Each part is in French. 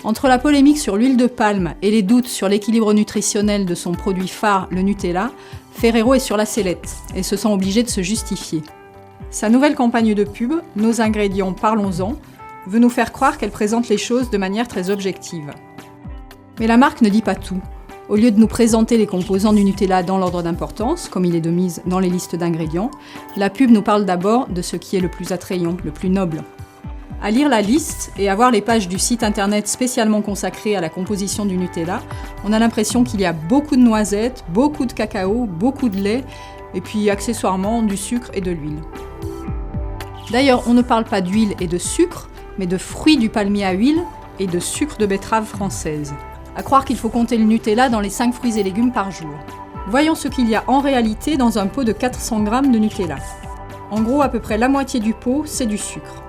Entre la polémique sur l'huile de palme et les doutes sur l'équilibre nutritionnel de son produit phare, le Nutella, Ferrero est sur la sellette et se sent obligé de se justifier. Sa nouvelle campagne de pub, Nos ingrédients, parlons-en, veut nous faire croire qu'elle présente les choses de manière très objective. Mais la marque ne dit pas tout. Au lieu de nous présenter les composants du Nutella dans l'ordre d'importance, comme il est de mise dans les listes d'ingrédients, la pub nous parle d'abord de ce qui est le plus attrayant, le plus noble. À lire la liste et à voir les pages du site internet spécialement consacré à la composition du Nutella, on a l'impression qu'il y a beaucoup de noisettes, beaucoup de cacao, beaucoup de lait, et puis accessoirement du sucre et de l'huile. D'ailleurs, on ne parle pas d'huile et de sucre, mais de fruits du palmier à huile et de sucre de betterave française. À croire qu'il faut compter le Nutella dans les 5 fruits et légumes par jour. Voyons ce qu'il y a en réalité dans un pot de 400 g de Nutella. En gros, à peu près la moitié du pot, c'est du sucre.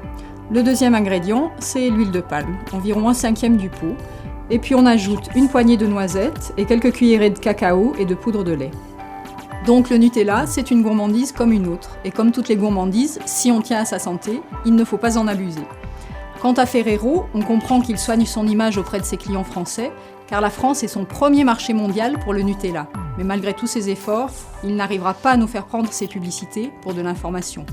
Le deuxième ingrédient, c'est l'huile de palme, environ 1/5 du pot. Et puis on ajoute une poignée de noisettes et quelques cuillerées de cacao et de poudre de lait. Donc le Nutella, c'est une gourmandise comme une autre. Et comme toutes les gourmandises, si on tient à sa santé, il ne faut pas en abuser. Quant à Ferrero, on comprend qu'il soigne son image auprès de ses clients français, car la France est son premier marché mondial pour le Nutella. Mais malgré tous ses efforts, il n'arrivera pas à nous faire prendre ses publicités pour de l'information.